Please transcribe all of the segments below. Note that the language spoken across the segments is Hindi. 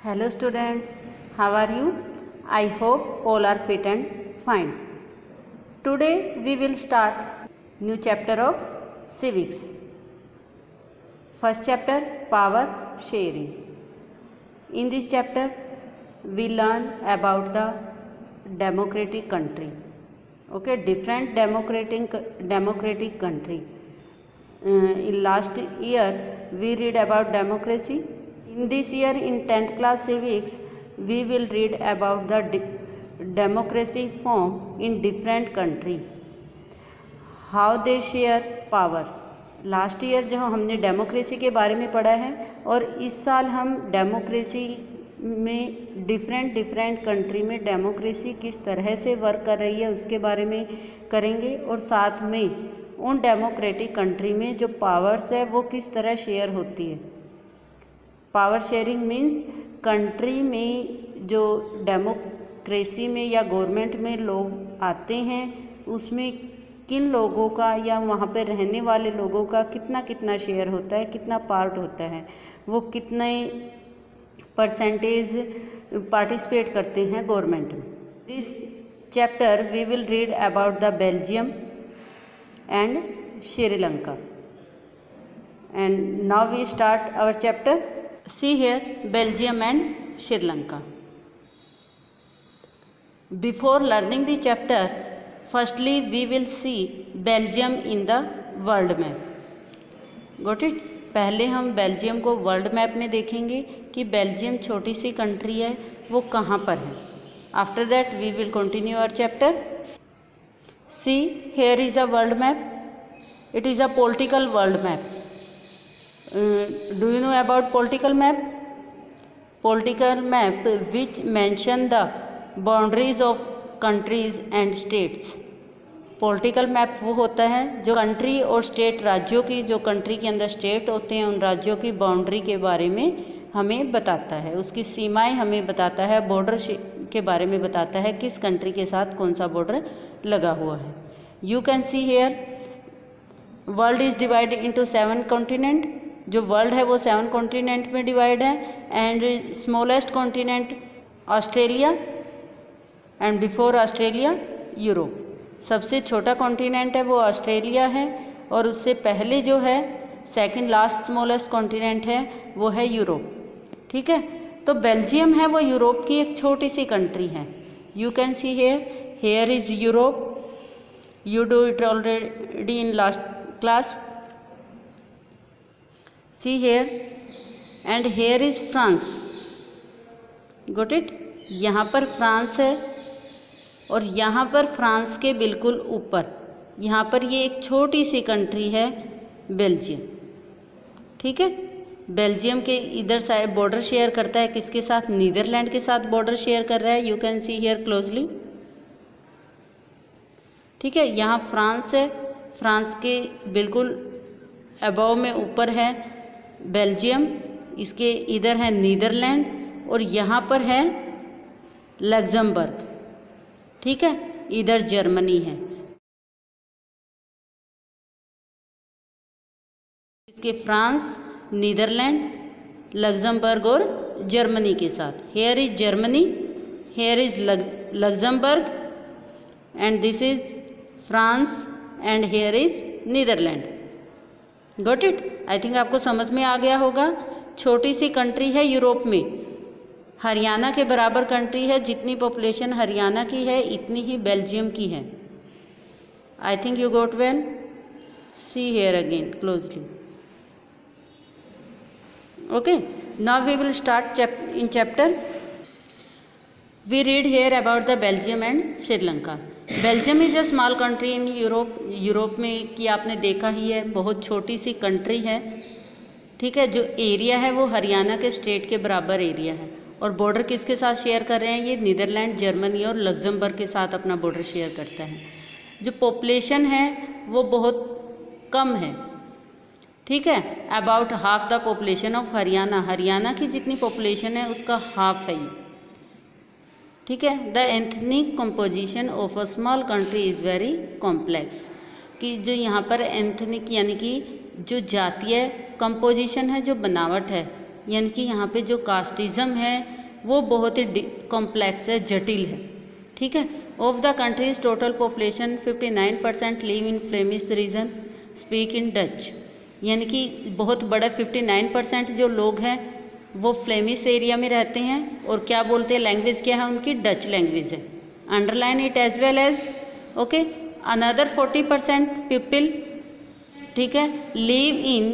Hello students, how are you? I hope all are fit and fine. Today we will start new chapter of civics. First chapter, power sharing. In this chapter we learn about the democratic country. Okay, different democratic country. In last year we read about democracy. In this year in 10th class civics we will read about the democracy form in different country, how they share powers. Last year जो हमने डेमोक्रेसी के बारे में पढ़ा है और इस साल हम डेमोक्रेसी में डिफरेंट कंट्री में डेमोक्रेसी किस तरह से वर्क कर रही है उसके बारे में करेंगे और साथ में उन डेमोक्रेटिक कंट्री में जो पावर्स है वो किस तरह शेयर होती है। पावर शेयरिंग मीन्स कंट्री में जो डेमोक्रेसी में या गवर्नमेंट में लोग आते हैं उसमें किन लोगों का या वहाँ पे रहने वाले लोगों का कितना कितना शेयर होता है, कितना पार्ट होता है, वो कितने परसेंटेज पार्टिसिपेट करते हैं गवर्नमेंट में। This chapter we will read about the Belgium and Sri Lanka and now we start our chapter. See here Belgium and Sri Lanka. Before learning the chapter, firstly we will see Belgium in the world map. Got it? पहले हम बेल्जियम को वर्ल्ड मैप में देखेंगे कि बेल्जियम छोटी सी कंट्री है वो कहाँ पर है. After that we will continue our chapter. See here is a world map. It is a political world map. Do you know about political map? Political map which mention the boundaries of countries and states. Political map वो होता है जो कंट्री और स्टेट, राज्यों की, जो कंट्री के अंदर स्टेट होते हैं उन राज्यों की बाउंड्री के बारे में हमें बताता है, उसकी सीमाएं हमें बताता है, बॉर्डर के बारे में बताता है किस कंट्री के साथ कौन सा बॉर्डर लगा हुआ है. You can see here world is divided into 7 continent. जो वर्ल्ड है वो 7 कॉन्टिनेंट में डिवाइड है and smallest continent Australia and before Australia Europe. सबसे छोटा कॉन्टिनेंट है वो ऑस्ट्रेलिया है और उससे पहले जो है सेकंड लास्ट स्मॉलेस्ट कॉन्टिनेंट है वो है यूरोप. ठीक है, तो बेल्जियम है वो यूरोप की एक छोटी सी कंट्री है. You can see here is Europe. You do it already in last class. See here and here is France. Got it? यहाँ पर फ्रांस है और यहाँ पर फ्रांस के बिल्कुल ऊपर यहाँ पर ये एक छोटी सी कंट्री है बेल्जियम. ठीक है, बेल्जियम के इधर साइड बॉर्डर शेयर करता है किसके साथ? नीदरलैंड के साथ बॉर्डर शेयर कर रहा है. You can see here closely. ठीक है, यहाँ फ्रांस है, फ्रांस के बिल्कुल अबव में ऊपर है बेल्जियम, इसके इधर है नीदरलैंड और यहाँ पर है लग्जमबर्ग. ठीक है, इधर जर्मनी है. इसके फ्रांस, नीदरलैंड, लग्जमबर्ग और जर्मनी के साथ. Here is Germany, here is Luxembourg and this is France and here is Netherland. Got it? I think आपको समझ में आ गया होगा. छोटी सी कंट्री है यूरोप में, हरियाणा के बराबर कंट्री है. जितनी पॉपुलेशन हरियाणा की है इतनी ही बेल्जियम की है. I think you got well. See here again closely. Okay, now we will start in chapter. We read here about the Belgium and Sri Lanka. Belgium is a small country in Europe. Europe में कि आपने देखा ही है बहुत छोटी सी कंट्री है. ठीक है, जो एरिया है वो हरियाणा के स्टेट के बराबर एरिया है और बॉर्डर किसके साथ शेयर कर रहे हैं? ये नीदरलैंड, जर्मनी और लग्जमबर्ग के साथ अपना बॉर्डर शेयर करता है. जो पॉपुलेशन है वो बहुत कम है. ठीक है, about half the population of Haryana. Haryana की जितनी पॉपुलेशन है उसका हाफ है ये. ठीक है, the ethnic composition of a small country is very complex. कि जो यहाँ पर एथनिक यानी कि जो जातीय कंपोजिशन है, जो बनावट है, यानी कि यहाँ पे जो कास्टिज़म है वो बहुत ही कॉम्प्लेक्स है, जटिल है। ठीक है। Of the countries total population 59% live in Flemish reason speak in Dutch, यानी कि बहुत बड़ा 59% जो लोग हैं वो फ्लेमिश एरिया में रहते हैं और क्या बोलते हैं, लैंग्वेज क्या है उनकी, डच लैंग्वेज है। Underline it as well as okay. Another 40% people, ठीक है, live in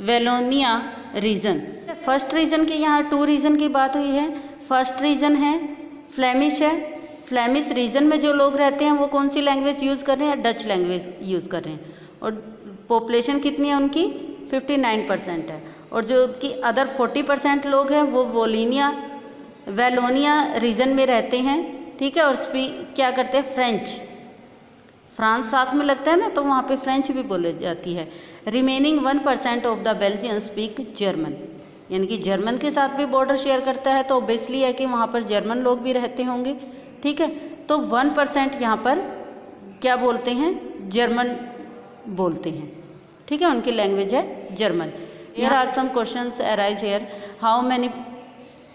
Wallonia region. First region की यहाँ 2 रीजन की बात हुई है। फर्स्ट रीजन है फ्लेमिश है। फ्लेमिश रीजन में जो लोग रहते हैं वो कौन सी लैंग्वेज यूज़ कर रहे हैं, डच लैंग्वेज यूज़ कर रहे हैं। और पॉपुलेशन कितनी है उनकी, 59% है। और जो कि अदर 40% लोग हैं वो वेलोनिया रीजन में रहते हैं। ठीक है। और क्या करते हैं, फ्रेंच, फ्रांस साथ में लगता है ना, तो वहाँ पे फ्रेंच भी बोली जाती है। Remaining 1% of the Belgian speak German, यानी कि जर्मन के साथ भी बॉर्डर शेयर करता है, तो ऑब्वियसली है कि वहाँ पर जर्मन लोग भी रहते होंगे। ठीक है। तो 1% यहाँ पर क्या बोलते हैं, जर्मन बोलते हैं। ठीक है, उनकी लैंग्वेज है German. Here are some questions arise here. How many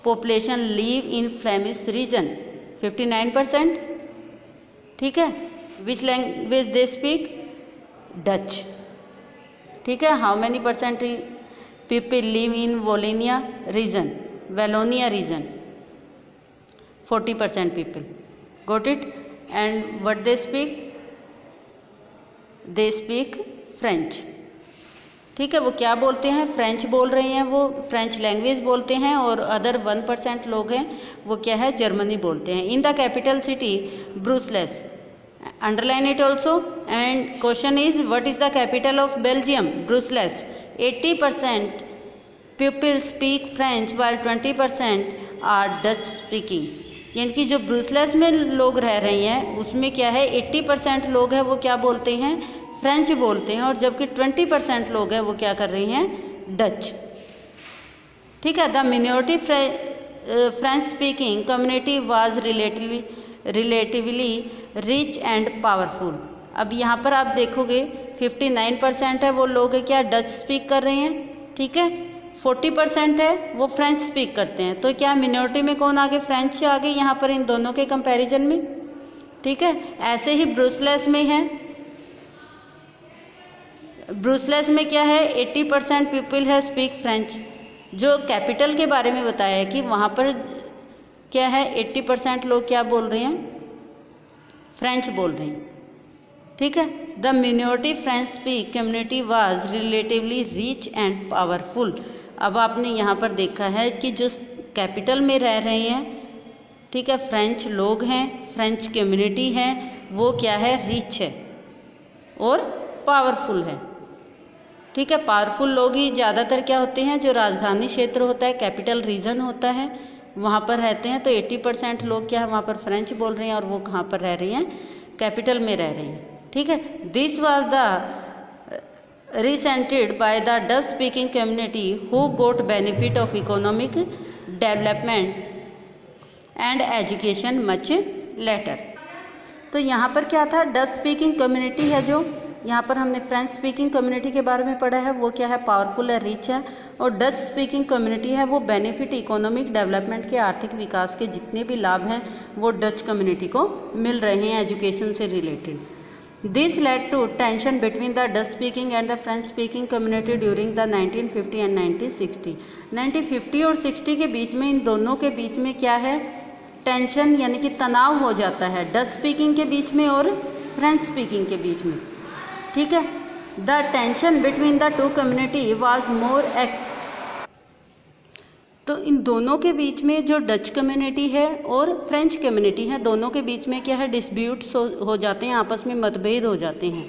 population live in Flemish region, 59%। ठीक है। Which language they speak, Dutch. ठीक है। How many percent people live in Wallonia region, 40% people. Got it. And what they speak French. ठीक है। वो क्या बोलते हैं, फ्रेंच बोल रहे हैं, वो फ्रेंच लैंग्वेज बोलते हैं। और अदर 1% लोग हैं वो क्या है, जर्मनी बोलते हैं। In the capital city Brussels, underline it also. And question is what is the capital of Belgium, Brussels. 80% people speak French while 20% are Dutch speaking, यानी कि जो ब्रुसेल्स में लोग रह रहे हैं उसमें क्या है, 80% लोग हैं वो क्या बोलते हैं, फ्रेंच बोलते हैं। और जबकि 20% लोग हैं वो क्या कर रहे हैं, डच। ठीक है। The minority French speaking community was relatively rich and powerful. अब यहाँ पर आप देखोगे 59% है वो लोग है क्या, डच स्पीक कर रहे हैं। ठीक है। 40% है वो फ्रेंच स्पीक करते हैं। तो क्या मिनॉरिटी में कौन आगे, फ्रेंच आगे यहाँ पर इन दोनों के कंपैरिजन में। ठीक है। ऐसे ही ब्रुसेल्स में है, ब्रुसेल्स में क्या है, 80% पीपल है स्पीक फ्रेंच। जो कैपिटल के बारे में बताया है कि वहाँ पर क्या है, 80% लोग क्या बोल रहे हैं, फ्रेंच बोल रहे हैं। ठीक है। The minority French speak community was relatively rich and powerful. अब आपने यहाँ पर देखा है कि जो कैपिटल में रह रहे हैं, ठीक है, फ्रेंच लोग हैं, फ्रेंच कम्युनिटी है, वो क्या है, रिच है और पावरफुल है। ठीक है। पावरफुल लोग ही ज़्यादातर क्या होते हैं, जो राजधानी क्षेत्र होता है, कैपिटल रीजन होता है, वहाँ पर रहते हैं। तो 80% लोग क्या है वहाँ पर फ्रेंच बोल रहे हैं और वो कहाँ पर रह रही हैं, कैपिटल में रह रही हैं। ठीक है। This was the resented by the Dutch speaking community who got benefit of economic development and education much later। तो यहाँ पर क्या था, डच स्पीकिंग कम्युनिटी है, जो यहाँ पर हमने फ्रेंच स्पीकिंग कम्युनिटी के बारे में पढ़ा है, वो क्या है, पावरफुल है, रिच है। और डच स्पीकिंग कम्युनिटी है वो बेनिफिट इकोनॉमिक डेवलपमेंट के, आर्थिक विकास के जितने भी लाभ हैं वो डच कम्युनिटी को मिल रहे हैं एजुकेशन से related. This led to tension between the Dutch speaking and the French speaking community during the 1950 and 1960। 1950 और 60 के बीच में इन दोनों के बीच में क्या है, टेंशन यानी कि तनाव हो जाता है, डच स्पीकिंग के बीच में और फ्रेंच स्पीकिंग के बीच में। ठीक है। The tension between the two community was more तो इन दोनों के बीच में जो डच कम्युनिटी है और फ्रेंच कम्युनिटी है, दोनों के बीच में क्या है, डिस्प्यूट्स हो जाते हैं, आपस में मतभेद हो जाते हैं।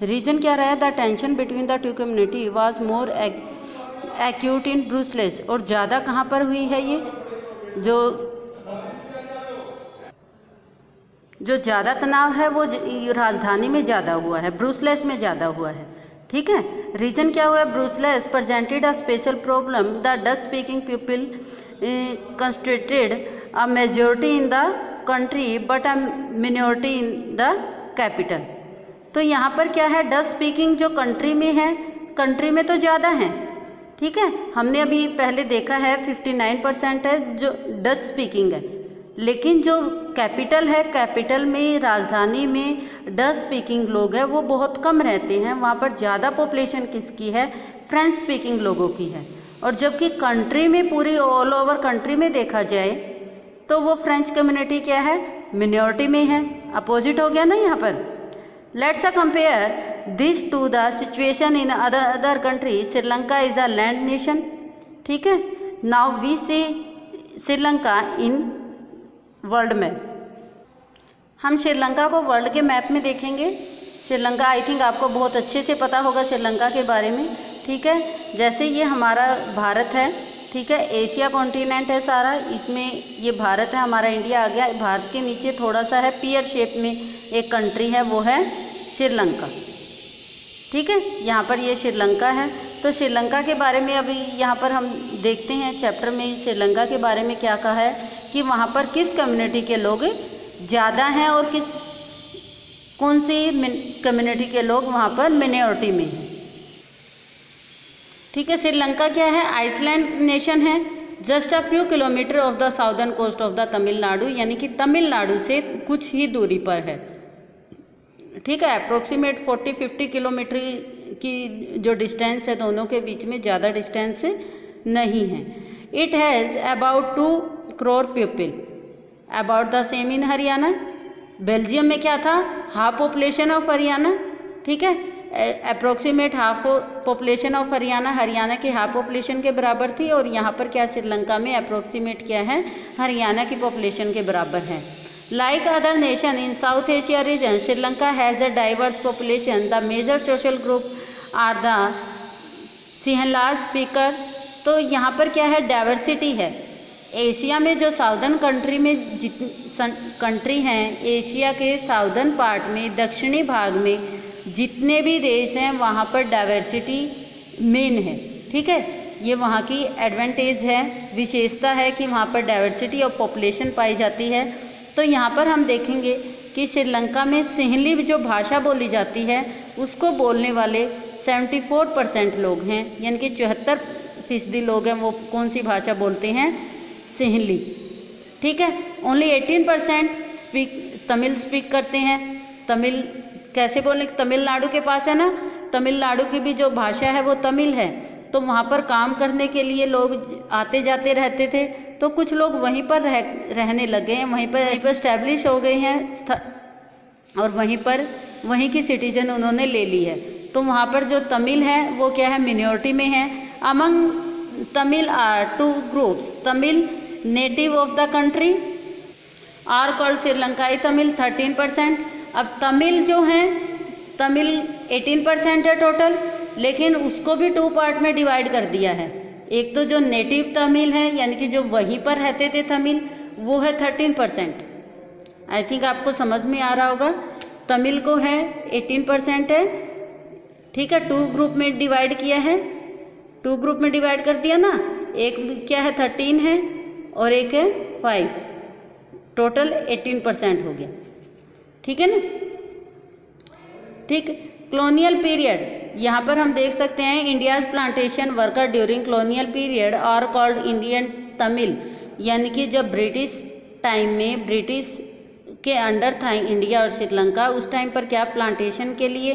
रीज़न क्या रहा है, the tension between the two community was more acute in Brussels. और ज़्यादा कहाँ पर हुई है, ये जो ज़्यादा तनाव है वो राजधानी में ज़्यादा हुआ है, ब्रुसेल्स में ज़्यादा हुआ है। ठीक है। रीजन क्या हुआ है, Brussels presented a special problem, the Dutch speaking people constituted a majority in the country but a minority in the capital. तो यहाँ पर क्या है, डच स्पीकिंग जो कंट्री में है, कंट्री में तो ज़्यादा हैं, ठीक है, हमने अभी पहले देखा है 59% है जो डच स्पीकिंग है, लेकिन जो कैपिटल है, कैपिटल में राजधानी में डच स्पीकिंग लोग हैं वो बहुत कम रहते हैं, वहाँ पर ज़्यादा पॉपुलेशन किसकी है, फ्रेंच स्पीकिंग लोगों की है। और जबकि कंट्री में, पूरी ऑल ओवर कंट्री में देखा जाए तो वो फ्रेंच कम्युनिटी क्या है, मिनॉरिटी में है। अपोजिट हो गया ना यहाँ पर। Let's compare this to the situation in other country. Sri Lanka is a land nation, ठीक है। Now we see Sri Lanka in world map. हम श्रीलंका को वर्ल्ड के मैप में देखेंगे। श्रीलंका आई थिंक आपको बहुत अच्छे से पता होगा श्रीलंका के बारे में, ठीक है। जैसे ये हमारा भारत है, ठीक है, एशिया कॉन्टिनेंट है सारा, इसमें ये भारत है, हमारा इंडिया आ गया। भारत के नीचे थोड़ा सा है पियर शेप में एक कंट्री है, वो है श्रीलंका, ठीक है। यहाँ पर ये श्रीलंका है। तो श्रीलंका के बारे में अभी यहाँ पर हम देखते हैं चैप्टर में श्रीलंका के बारे में क्या कहा है कि वहाँ पर किस कम्युनिटी के लोग ज़्यादा हैं और कौन सी कम्युनिटी के लोग वहाँ पर मिनॉरिटी में हैं, ठीक है। श्रीलंका क्या है, आइसलैंड नेशन है, just a few kilometre off the southern coast of the Tamil Nadu, यानी कि तमिलनाडु से कुछ ही दूरी पर है, ठीक है। अप्रोक्सीमेट 40-50 किलोमीटर की जो डिस्टेंस है दोनों के बीच में, ज़्यादा डिस्टेंस नहीं है। It has about 2 crore people, about the same in Haryana. Belgium में क्या था, हाफ पॉपुलेशन ऑफ हरियाणा, ठीक है। Approximate half population of Haryana, Haryana की हाफ पॉपुलेशन के बराबर थी। और यहाँ पर क्या, श्रीलंका में अप्रोक्सीमेट क्या है, हरियाणा की पॉपुलेशन के बराबर है। Like other nation in South Asia region, Sri Lanka has a diverse population. The major social group are the Sinhalas speaker. तो यहाँ पर क्या है, डाइवर्सिटी है। एशिया में जो साउदर्न कंट्री में जितनी कंट्री हैं, एशिया के साउदर्न पार्ट में, दक्षिणी भाग में जितने भी देश हैं वहाँ पर डाइवर्सिटी मेन है, ठीक है। ये वहाँ की एडवांटेज है, विशेषता है कि वहाँ पर डाइवर्सिटी ऑफ पॉपुलेशन पाई जाती है। तो यहाँ पर हम देखेंगे कि श्रीलंका में सिंहली जो भाषा बोली जाती है उसको बोलने वाले 74% लोग हैं, यानी कि 74% लोग हैं वो कौन सी भाषा बोलते हैं, सिंहली, ठीक है। ओनली 18% तमिल स्पीक करते हैं। तमिल कैसे बोलने, तमिलनाडु के पास है ना, तमिलनाडु की भी जो भाषा है वो तमिल है। तो वहाँ पर काम करने के लिए लोग आते जाते रहते थे, तो कुछ लोग वहीं पर रहने लगे हैं, वहीं पर एस्टैब्लिश हो गए हैं और वहीं की सिटीजन उन्होंने ले ली है। तो वहाँ पर जो तमिल है वो क्या है, मिनॉरिटी में है। Among Tamil are 2 groups, Tamil native of the country are called श्रीलंकाई तमिल 13%। अब तमिल जो हैं, तमिल 18% है टोटल, लेकिन उसको भी 2 पार्ट में डिवाइड कर दिया है। एक तो जो नेटिव तमिल है, यानी कि जो वहीं पर रहते थे तमिल, वो है 13%। आई थिंक आपको समझ में आ रहा होगा। तमिल को है 18% है, ठीक है। 2 ग्रुप में डिवाइड किया है, 2 ग्रुप में डिवाइड कर दिया ना, एक क्या है 13 है और एक है 5, टोटल 18% हो गया, ठीक है ना, ठीक। कॉलोनियल पीरियड, यहाँ पर हम देख सकते हैं India's plantation worker during colonial period are called Indian Tamil, यानी कि जब ब्रिटिश टाइम में, ब्रिटिश के अंडर था इंडिया और श्रीलंका, उस टाइम पर क्या प्लांटेशन के लिए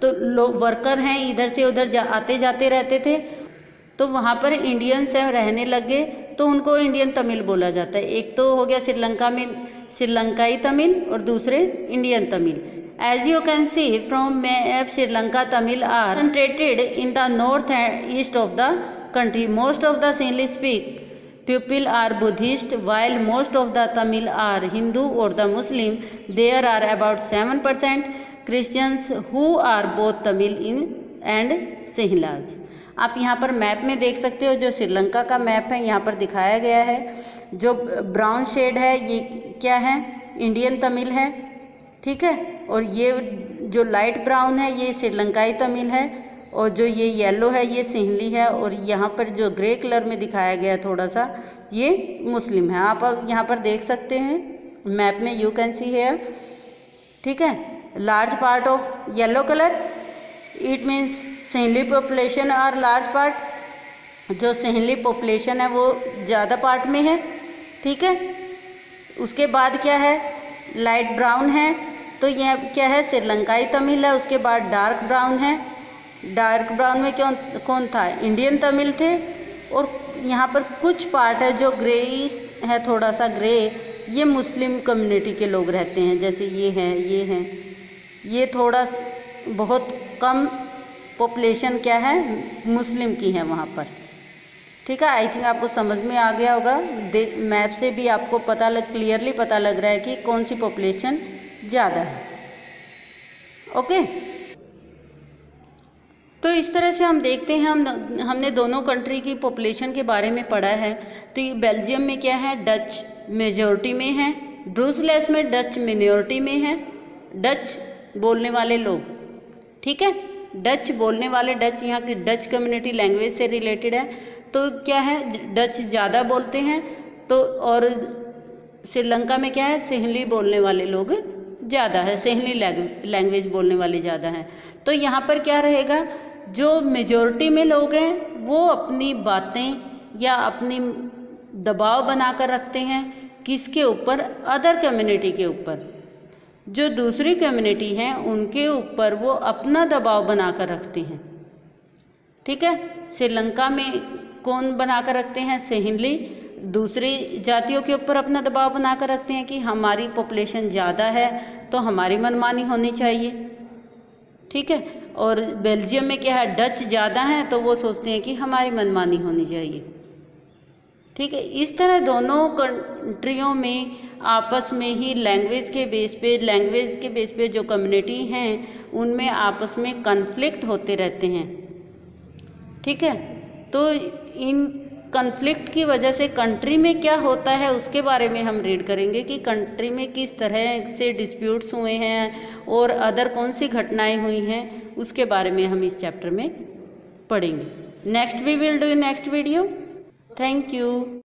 तो लोग वर्कर हैं, इधर से उधर आते जाते रहते थे, तो वहाँ पर इंडियन से रहने लगे तो उनको इंडियन तमिल बोला जाता है। एक तो हो गया श्रीलंका में श्रीलंकाई तमिल और दूसरे Indian Tamil. As you can see from map, Sri Lanka Tamil are concentrated in the north and east of the country. Most of the Sinhalese speak people are Buddhist, while most of the Tamil are Hindu or the Muslim. There are about 7% Christians who are both Tamil and Sinhalese. आप यहाँ पर मैप में देख सकते हो, जो श्रीलंका का मैप है यहाँ पर दिखाया गया है। जो ब्राउन शेड है ये क्या है, इंडियन तमिल है, ठीक है। और ये जो लाइट ब्राउन है ये श्रीलंकाई तमिल है, और जो ये येलो है ये सिंहली है, और यहाँ पर जो ग्रे कलर में दिखाया गया थोड़ा सा ये मुस्लिम है। आप यहाँ पर देख सकते हैं मैप में, यू कैन सी हेयर, ठीक है। Large part of yellow colour, it means Sinhali population और लार्ज पार्ट, जो सिंहली पॉपुलेशन है वो ज़्यादा पार्ट में है, ठीक है। उसके बाद क्या है, लाइट ब्राउन है, तो यह क्या है, श्रीलंकाई तमिल है। उसके बाद डार्क ब्राउन है, डार्क ब्राउन में कौन था, इंडियन तमिल थे। और यहाँ पर कुछ पार्ट है जो ग्रेइश है, थोड़ा सा ग्रे, ये मुस्लिम कम्युनिटी के लोग रहते हैं, जैसे ये हैं, ये थोड़ा बहुत कम पॉपुलेशन क्या है, मुस्लिम की है वहाँ पर, ठीक है। आई थिंक आपको समझ में आ गया होगा, मैप से भी आपको क्लियरली पता लग रहा है कि कौन सी पॉपुलेशन ज़्यादा है, ओके। तो इस तरह से हम देखते हैं, हमने दोनों कंट्री की पॉपुलेशन के बारे में पढ़ा है। तो बेल्जियम में क्या है, डच मेजॉरिटी में है, ब्रुसेल्स में डच मिनॉरिटी में है, डच बोलने वाले लोग, ठीक है। डच बोलने वाले, डच यहाँ की डच कम्युनिटी लैंग्वेज से रिलेटेड है, तो क्या है, डच ज़्यादा बोलते हैं। तो और श्रीलंका में क्या है, सिंहली बोलने वाले लोग ज़्यादा है, सिंहली लैंग्वेज बोलने वाले ज़्यादा हैं। तो यहाँ पर क्या रहेगा, जो मेजॉरिटी में लोग हैं वो अपनी बातें या अपनी दबाव बनाकर रखते हैं किसके ऊपर, अदर कम्युनिटी के ऊपर। जो दूसरी कम्युनिटी हैं उनके ऊपर वो अपना दबाव बनाकर रखते हैं, ठीक है। श्रीलंका में कौन बनाकर रखते हैं, सिंहली दूसरी जातियों के ऊपर अपना दबाव बनाकर रखते हैं कि हमारी पॉपुलेशन ज़्यादा है तो हमारी मनमानी होनी चाहिए, ठीक है। और बेल्जियम में क्या है, डच ज़्यादा हैं तो वो सोचते हैं कि हमारी मनमानी होनी चाहिए, ठीक है। इस तरह दोनों कंट्रियों में आपस में ही लैंग्वेज के बेस पे जो कम्युनिटी हैं उनमें आपस में कन्फ्लिक्ट होते रहते हैं, ठीक है। तो इन कन्फ्लिक्ट की वजह से कंट्री में क्या होता है उसके बारे में हम रीड करेंगे कि कंट्री में किस तरह से डिस्प्यूट्स हुए हैं और अदर कौन सी घटनाएं हुई हैं, उसके बारे में हम इस चैप्टर में पढ़ेंगे। Next we will do in next video. Thank you.